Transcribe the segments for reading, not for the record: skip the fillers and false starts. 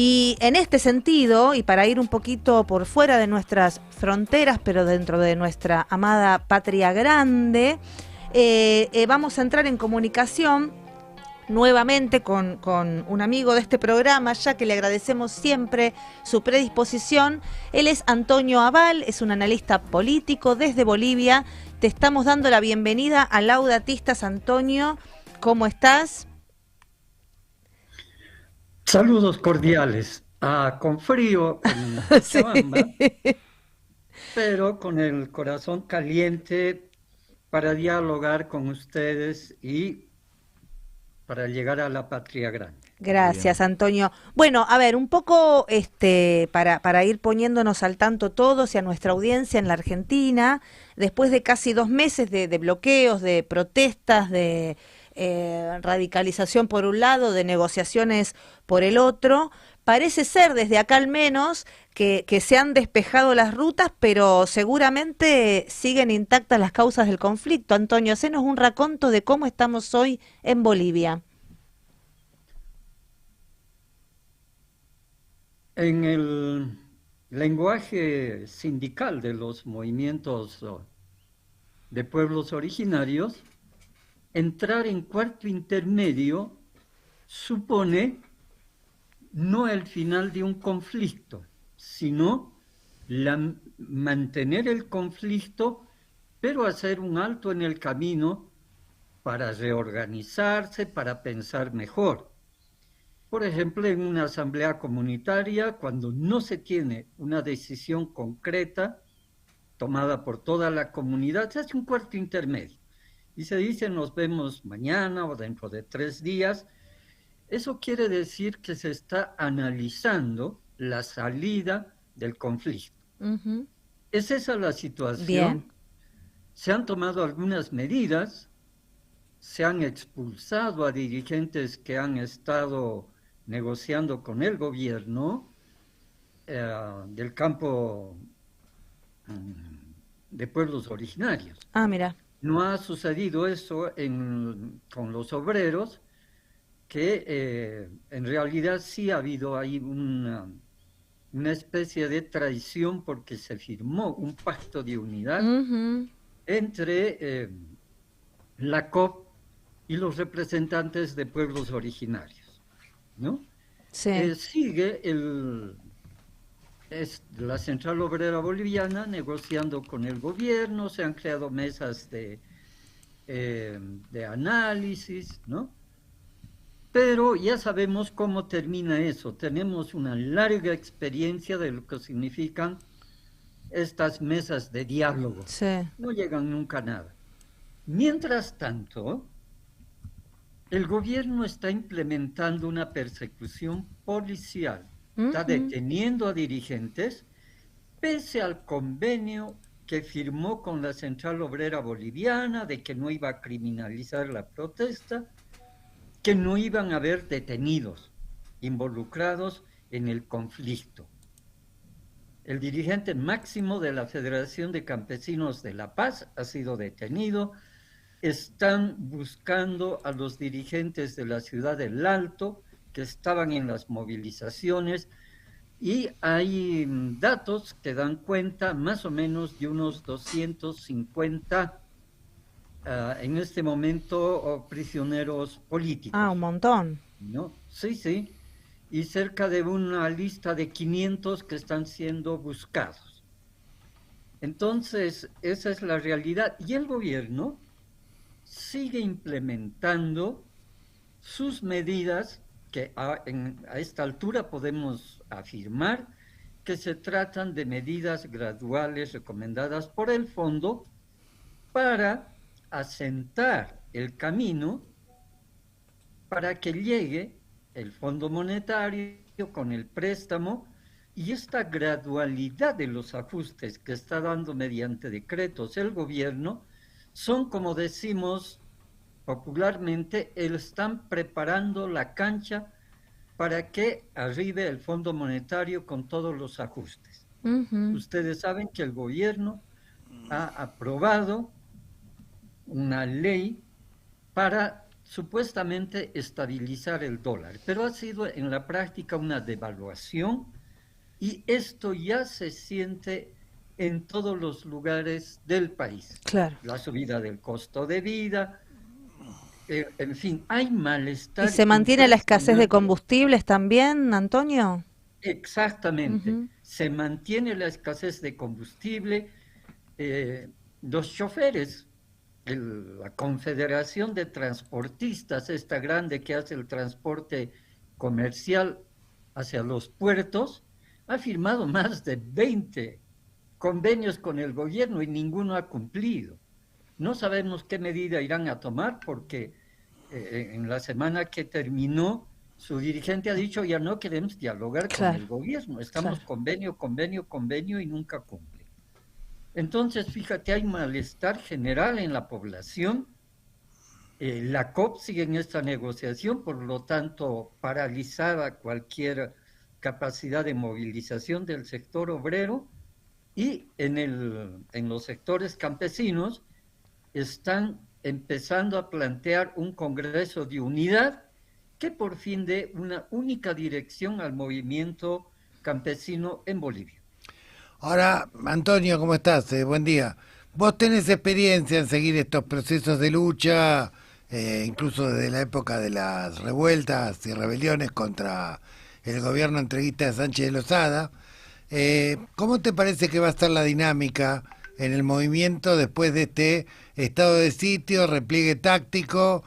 Y en este sentido, y para ir un poquito por fuera de nuestras fronteras, pero dentro de nuestra amada patria grande, vamos a entrar en comunicación nuevamente con un amigo de este programa, ya que le agradecemos siempre su predisposición. Él es Antonio Abal, es un analista político desde Bolivia. Te estamos dando la bienvenida a Laudatistas, Antonio. ¿Cómo estás? Saludos cordiales. Con frío en Cochabamba, Sí. pero con el corazón caliente para dialogar con ustedes y para llegar a la patria grande. Gracias, Antonio. Bueno, a ver, un poco para ir poniéndonos al tanto todos y a nuestra audiencia en la Argentina, después de casi 2 meses de bloqueos, de protestas, de radicalización por un lado, de negociaciones por el otro, parece ser desde acá al menos que se han despejado las rutas, pero seguramente siguen intactas las causas del conflicto. Antonio, hacenos un raconto de cómo estamos hoy en Bolivia. En el lenguaje sindical de los movimientos de pueblos originarios, entrar en cuarto intermedio supone no el final de un conflicto, sino mantener el conflicto, pero hacer un alto en el camino para reorganizarse, para pensar mejor. Por ejemplo, en una asamblea comunitaria, cuando no se tiene una decisión concreta tomada por toda la comunidad, se hace un cuarto intermedio y se dice nos vemos mañana o dentro de 3 días. Eso quiere decir que se está analizando la salida del conflicto. Ujú. ¿Es esa la Bien. situación? Se han tomado algunas medidas, se han expulsado a dirigentes que han estado negociando con el gobierno del campo de pueblos originarios. Ah, mira. No ha sucedido eso con los obreros, que en realidad sí ha habido ahí una especie de traición porque se firmó un pacto de unidad Ujú. entre la COP y los representantes de pueblos originarios, ¿no? Sí. Sigue la Central Obrera Boliviana negociando con el gobierno, se han creado mesas de análisis, ¿no? Pero ya sabemos cómo termina eso. Tenemos una larga experiencia de lo que significan estas mesas de diálogo. Sí. No llegan nunca a nada. Mientras tanto, el gobierno está implementando una persecución policial. Está Ujú. deteniendo a dirigentes pese al convenio que firmó con la Central Obrera Boliviana de que no iba a criminalizar la protesta, que no iban a haber detenidos involucrados en el conflicto. El dirigente máximo de la Federación de Campesinos de La Paz ha sido detenido. Están buscando a los dirigentes de la ciudad del Alto que estaban en las movilizaciones y hay datos que dan cuenta más o menos de unos 250 en este momento prisioneros Ah, un políticos. montón. ¿No? Sí, sí. Y cerca de una lista de 500 que están siendo buscados. Entonces, esa es la realidad. Y el gobierno sigue implementando sus medidas que a esta altura podemos afirmar que se tratan de medidas graduales recomendadas por el fondo para asentar el camino para que llegue el Fondo Monetario con el préstamo y esta gradualidad de los ajustes que está dando mediante decretos el gobierno son, como decimos popularmente, están preparando la cancha para que arribe el Fondo Monetario con todos los ajustes. Ujú. Ustedes saben que el gobierno ha aprobado una ley para supuestamente estabilizar el dólar, pero ha sido en la práctica una devaluación y esto ya se siente en todos los lugares del país. Claro. La subida del costo de vida, en fin, hay ¿Y malestar se mantiene la escasez de impresionante. combustibles también, Antonio? Exactamente, Ujú. se mantiene la escasez de combustible. Los choferes, la Confederación de Transportistas, esta grande que hace el transporte comercial hacia los puertos, ha firmado más de 20 convenios con el gobierno y ninguno ha cumplido. No sabemos qué medida irán a tomar porque en la semana que terminó, su dirigente ha dicho ya no queremos dialogar con Claro, el gobierno, estamos claro. convenio, convenio, convenio y nunca cumple. Entonces, fíjate, hay malestar general en la población. La COP sigue en esta negociación, por lo tanto, paralizada cualquier capacidad de movilización del sector obrero y en los sectores campesinos están empezando a plantear un congreso de unidad que por fin dé una única dirección al movimiento campesino en Bolivia. Ahora, Antonio, ¿cómo estás? Buen día. Vos tenés experiencia en seguir estos procesos de lucha, incluso desde la época de las revueltas y rebeliones contra el gobierno entreguista de Sánchez de Lozada. ¿Cómo te parece que va a estar la dinámica en el movimiento después de este estado de sitio, repliegue táctico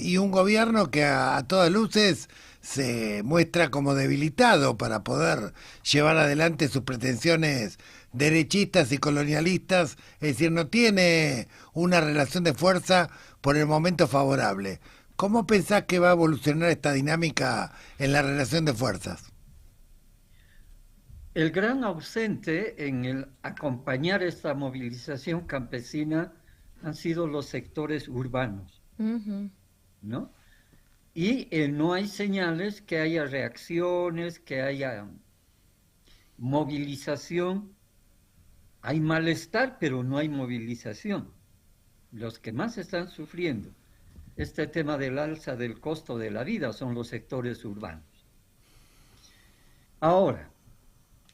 y un gobierno que a todas luces se muestra como debilitado para poder llevar adelante sus pretensiones derechistas y colonialistas, es decir, no tiene una relación de fuerza por el momento favorable? ¿Cómo pensás que va a evolucionar esta dinámica en la relación de fuerzas? El gran ausente en el acompañar esta movilización campesina han sido los sectores urbanos, Ujú. ¿no? Y no hay señales que haya reacciones, que haya movilización. Hay malestar, pero no hay movilización. Los que más están sufriendo este tema del alza del costo de la vida son los sectores urbanos. Ahora,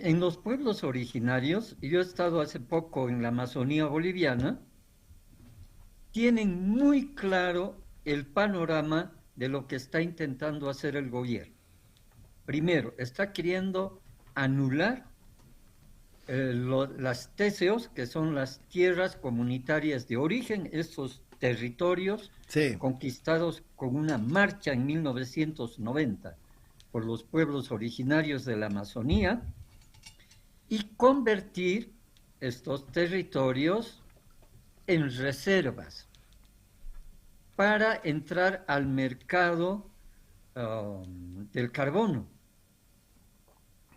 en los pueblos originarios, yo he estado hace poco en la Amazonía boliviana, tienen muy claro el panorama de lo que está intentando hacer el gobierno. Primero, está queriendo anular las TCOs, que son las tierras comunitarias de origen, estos territorios Sí. conquistados con una marcha en 1990 por los pueblos originarios de la Amazonía, y convertir estos territorios en reservas para entrar al mercado del carbono,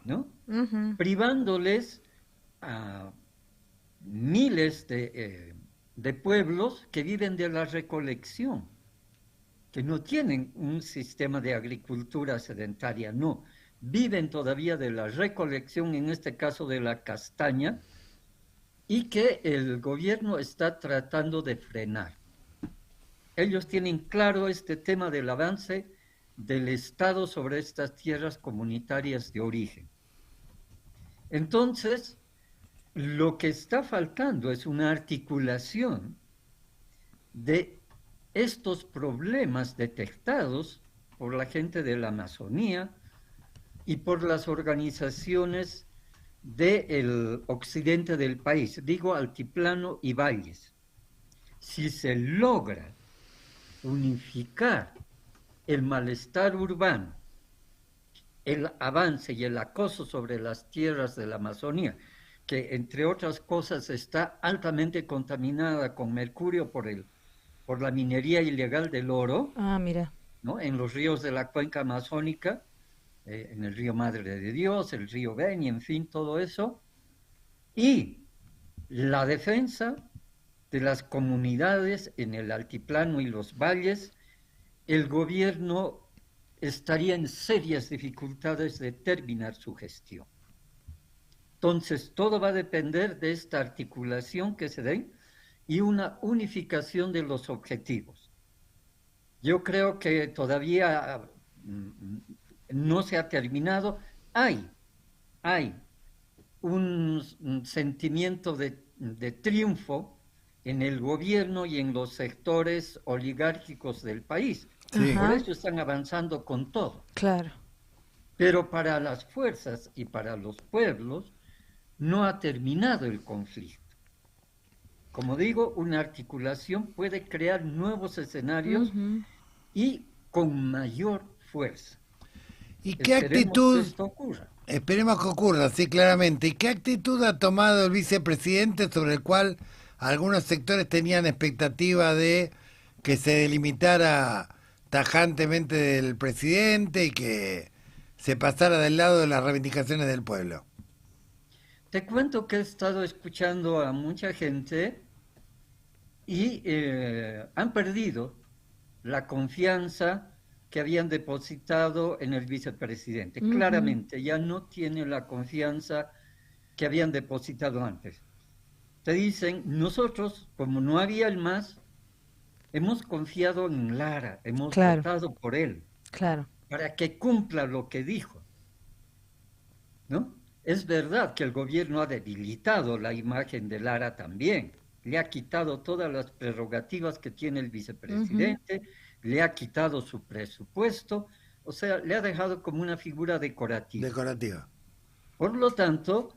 ¿no? Ujú. Privándoles a miles de pueblos que viven de la recolección, que no tienen un sistema de agricultura sedentaria, no, viven todavía de la recolección, en este caso de la castaña, y que el gobierno está tratando de frenar. Ellos tienen claro este tema del avance del Estado sobre estas tierras comunitarias de origen. Entonces, lo que está faltando es una articulación de estos problemas detectados por la gente de la Amazonía y por las organizaciones del occidente del país, digo altiplano y valles. Si se logra unificar el malestar urbano, el avance y el acoso sobre las tierras de la Amazonía, que entre otras cosas está altamente contaminada con mercurio por la minería ilegal del oro, Ah, mira. ¿no? En los ríos de la cuenca amazónica, en el río Madre de Dios, el río Beni, en fin, todo eso, y la defensa de las comunidades en el altiplano y los valles, el gobierno estaría en serias dificultades de terminar su gestión. Entonces, todo va a depender de esta articulación que se dé y una unificación de los objetivos. Yo creo que todavía mm, no se ha terminado. Hay, hay un sentimiento de triunfo en el gobierno y en los sectores oligárquicos del país. Sí. Por Ajá, eso están avanzando con todo. claro. Pero para las fuerzas y para los pueblos no ha terminado el conflicto. Como digo, una articulación puede crear nuevos escenarios Ujú. y con mayor fuerza. ¿Y qué Esperemos que actitud, esto ocurra. esperemos que ocurra, sí, claramente, y qué actitud ha tomado el vicepresidente sobre el cual algunos sectores tenían expectativa de que se delimitara tajantemente del presidente y que se pasara del lado de las reivindicaciones del pueblo? Te cuento que he estado escuchando a mucha gente y han perdido la confianza que habían depositado en el vicepresidente. Ujú. Claramente, ya no tiene la confianza que habían depositado antes. Te dicen, nosotros, como no había el más, hemos confiado en Lara, hemos Claro, votado por él, claro. para que cumpla lo que dijo, ¿no? Es verdad que el gobierno ha debilitado la imagen de Lara también, le ha quitado todas las prerrogativas que tiene el Ujú. vicepresidente, le ha quitado su presupuesto, o sea, le ha dejado como una figura decorativa. Decorativa. Por lo tanto,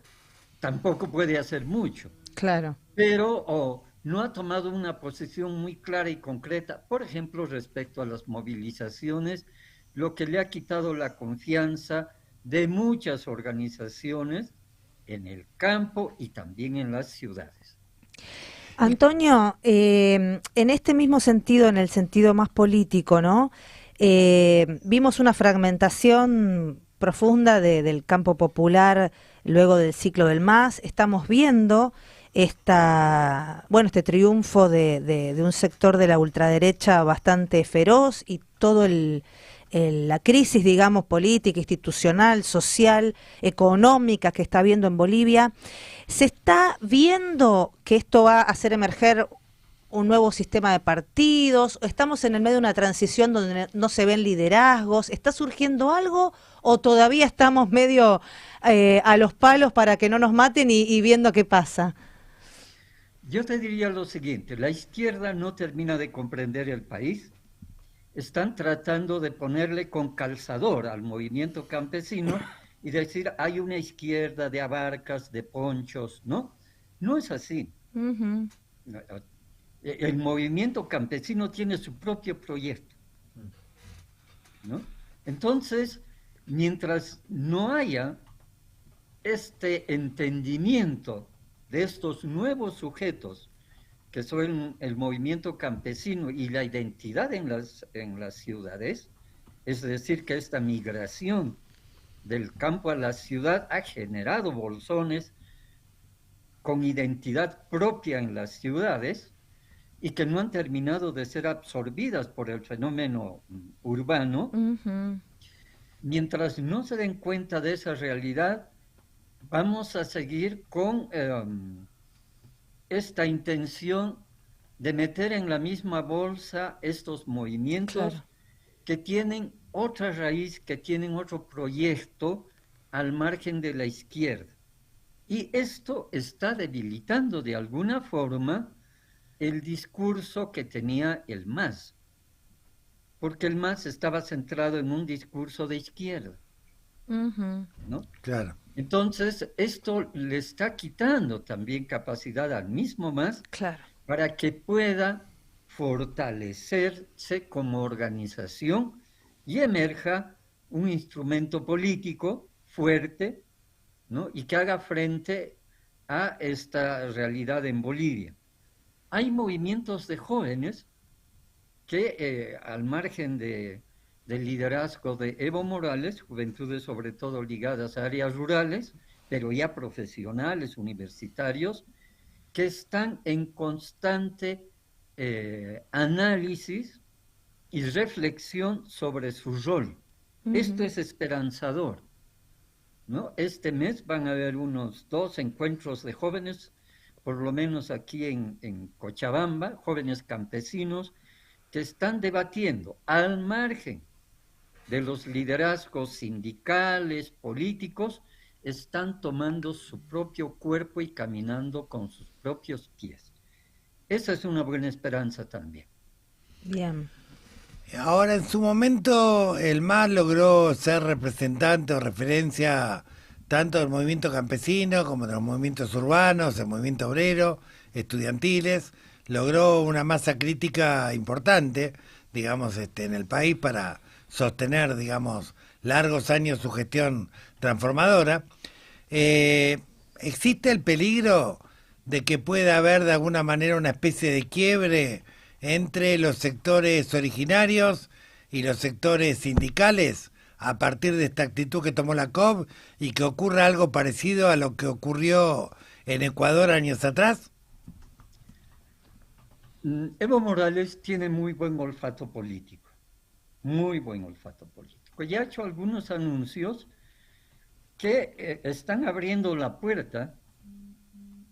tampoco puede hacer mucho, Claro. pero no ha tomado una posición muy clara y concreta, por ejemplo, respecto a las movilizaciones, lo que le ha quitado la confianza de muchas organizaciones en el campo y también en las ciudades. Y Antonio, en este mismo sentido, en el sentido más político, ¿no? Vimos una fragmentación profunda del campo popular luego del ciclo del MAS. Estamos viendo este triunfo de un sector de la ultraderecha bastante feroz y todo la crisis, digamos, política, institucional, social, económica que está habiendo en Bolivia. ¿Se está viendo que esto va a hacer emerger un nuevo sistema de partidos? ¿Estamos en el medio de una transición donde no se ven liderazgos? ¿Está surgiendo algo o todavía estamos medio a los palos para que no nos maten y viendo qué pasa? Yo te diría lo siguiente, la izquierda no termina de comprender el país, están tratando de ponerle con calzador al movimiento campesino y decir, hay una izquierda de abarcas, de ponchos, ¿no? No es así. Ujú. El movimiento campesino tiene su propio proyecto, ¿no? Entonces, mientras no haya este entendimiento de estos nuevos sujetos que son el movimiento campesino y la identidad en las ciudades, es decir, que esta migración del campo a la ciudad ha generado bolsones con identidad propia en las ciudades y que no han terminado de ser absorbidas por el fenómeno urbano. Ujú. Mientras no se den cuenta de esa realidad, vamos a seguir con esta intención de meter en la misma bolsa estos movimientos Claro. que tienen otra raíz, que tienen otro proyecto al margen de la izquierda. Y esto está debilitando de alguna forma el discurso que tenía el MAS, porque el MAS estaba centrado en un discurso de izquierda, Ujú. ¿no? Claro. Entonces, esto le está quitando también capacidad al mismo MAS Claro. para que pueda fortalecerse como organización y emerja un instrumento político fuerte, ¿no? Y que haga frente a esta realidad en Bolivia. Hay movimientos de jóvenes que al margen del liderazgo de Evo Morales, juventudes sobre todo ligadas a áreas rurales, pero ya profesionales, universitarios, que están en constante análisis y reflexión sobre su rol. Esto Ujú. es esperanzador, ¿no? Este mes van a haber unos 2 encuentros de jóvenes, por lo menos aquí en Cochabamba, jóvenes campesinos, que están debatiendo al margen de los liderazgos sindicales, políticos, están tomando su propio cuerpo y caminando con sus propios pies. Esa es una buena esperanza también. Bien. Ahora, en su momento, el MAS logró ser representante o referencia tanto del movimiento campesino como de los movimientos urbanos, el movimiento obrero, estudiantiles. Logró una masa crítica importante, digamos, en el país para sostener, digamos, largos años su gestión transformadora. ¿Existe el peligro de que pueda haber de alguna manera una especie de quiebre entre los sectores originarios y los sectores sindicales a partir de esta actitud que tomó la COP y que ocurra algo parecido a lo que ocurrió en Ecuador años atrás? Evo Morales tiene muy buen olfato político, muy buen olfato político. Ya ha hecho algunos anuncios que están abriendo la puerta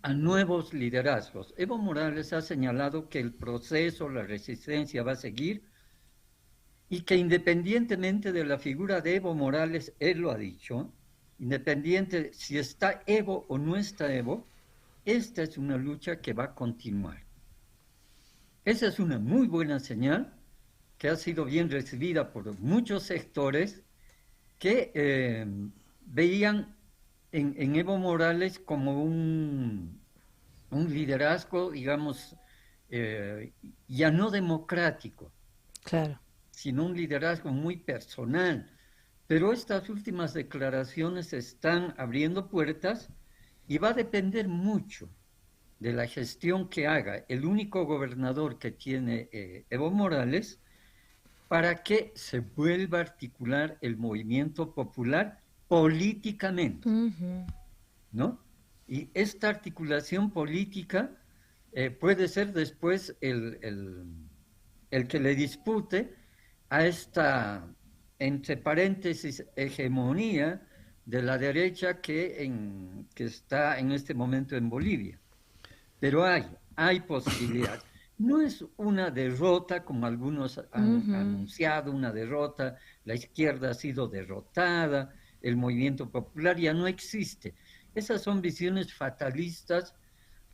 a nuevos liderazgos. Evo Morales ha señalado que el proceso, la resistencia va a seguir y que independientemente de la figura de Evo Morales, él lo ha dicho, independiente si está Evo o no está Evo, esta es una lucha que va a continuar. Esa es una muy buena señal que ha sido bien recibida por muchos sectores que veían en Evo Morales como un liderazgo, digamos, ya no democrático, Claro. sino un liderazgo muy personal. Pero estas últimas declaraciones están abriendo puertas y va a depender mucho de la gestión que haga el único gobernador que tiene Evo Morales para que se vuelva a articular el movimiento popular políticamente, ¿no? Y esta articulación política puede ser después el que le dispute a esta, entre paréntesis, hegemonía de la derecha que está en este momento en Bolivia. Pero hay posibilidad. No es una derrota, como algunos han anunciado, una derrota, la izquierda ha sido derrotada, el movimiento popular ya no existe. Esas son visiones fatalistas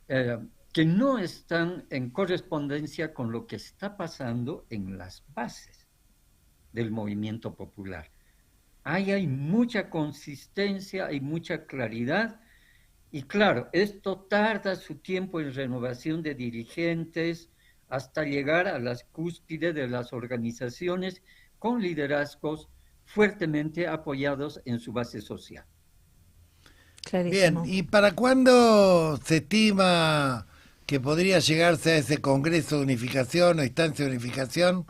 que no están en correspondencia con lo que está pasando en las bases del movimiento popular. Ahí hay mucha consistencia, hay mucha claridad, y claro, esto tarda su tiempo en renovación de dirigentes hasta llegar a las cúspides de las organizaciones con liderazgos fuertemente apoyados en su base social. Clarísimo. Bien, ¿y para cuándo se estima que podría llegarse a ese Congreso de Unificación o instancia de unificación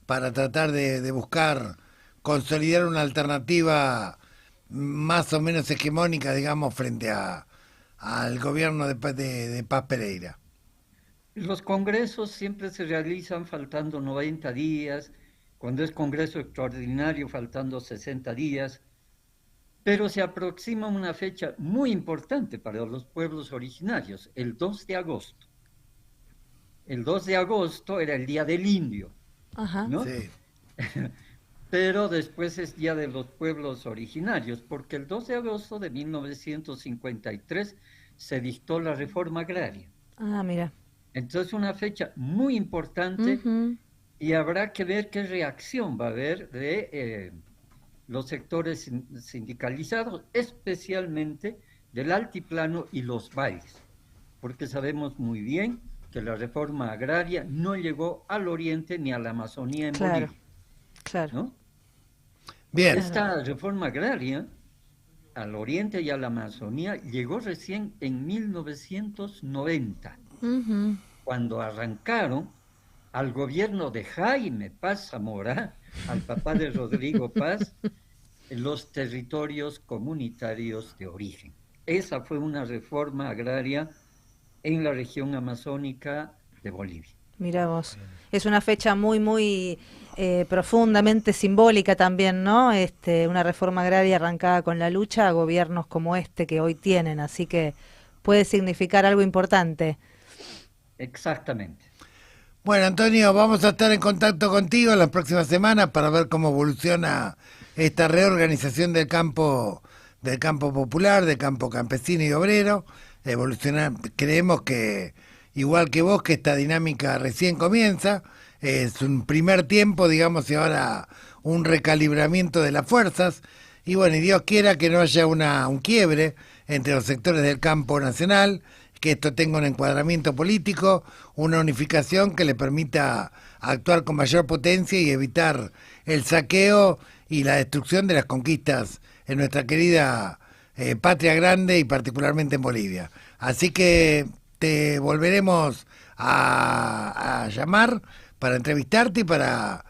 para tratar de buscar consolidar una alternativa más o menos hegemónica, digamos, frente al gobierno de Paz Pereira? Los congresos siempre se realizan faltando 90 días, cuando es congreso extraordinario faltando 60 días, pero se aproxima una fecha muy importante para los pueblos originarios, el 2 de agosto. El 2 de agosto era el Día del Indio, Ajá. ¿no? Sí. Pero después es Día de los Pueblos Originarios, porque el 2 de agosto de 1953 se dictó la reforma agraria. Ah, mira. Entonces una fecha muy importante y habrá que ver qué reacción va a haber de los sectores sindicalizados, especialmente del altiplano y los valles, porque sabemos muy bien que la reforma agraria no llegó al oriente ni a la Amazonía en Bolivia. Claro. ¿No? Bien. Esta reforma agraria al oriente y a la Amazonía llegó recién en 1990, cuando arrancaron al gobierno de Jaime Paz Zamora, al papá de Rodrigo Paz, los territorios comunitarios de origen. Esa fue una reforma agraria en la región amazónica de Bolivia. Mira vos. Es una fecha muy profundamente simbólica también, ¿no? Una reforma agraria arrancada con la lucha a gobiernos como este que hoy tienen, así que puede significar algo importante. Exactamente. Bueno, Antonio, vamos a estar en contacto contigo en las próximas semanas para ver cómo evoluciona esta reorganización del campo popular, del campo campesino y obrero. Evolucionar, creemos que, igual que vos, que esta dinámica recién comienza. Es un primer tiempo, digamos, y ahora un recalibramiento de las fuerzas. Y bueno, y Dios quiera que no haya un quiebre entre los sectores del campo nacional, que esto tenga un encuadramiento político, una unificación que le permita actuar con mayor potencia y evitar el saqueo y la destrucción de las conquistas en nuestra querida patria grande y particularmente en Bolivia. Así que te volveremos a llamar para entrevistarte y para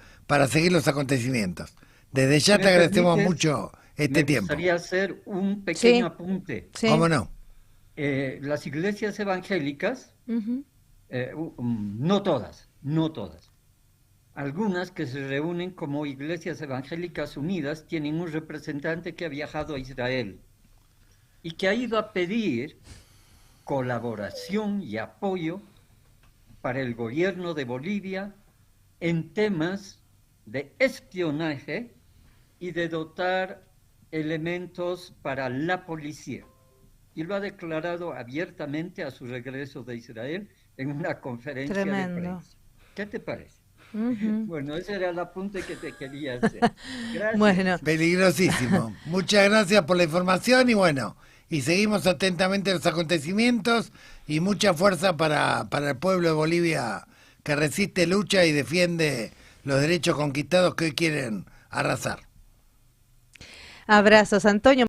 seguir los acontecimientos. Desde Si ya te me agradecemos permites, mucho me este tiempo. gustaría hacer un Sí, pequeño apunte. sí. ¿Cómo no? Las iglesias evangélicas, Ujú. no todas, no todas. Algunas que se reúnen como Iglesias Evangélicas Unidas tienen un representante que ha viajado a Israel y que ha ido a pedir colaboración y apoyo para el gobierno de Bolivia en temas de espionaje y de dotar elementos para la policía. Y lo ha declarado abiertamente a su regreso de Israel en una conferencia de Tremendo. prensa. ¿Qué te parece? Ujú. Bueno, ese era el apunte que te quería hacer. Gracias. Bueno, Peligrosísimo. Muchas gracias por la información y bueno, y seguimos atentamente los acontecimientos y mucha fuerza para el pueblo de Bolivia que resiste, lucha y defiende los derechos conquistados que hoy quieren arrasar. abrazos, Antonio.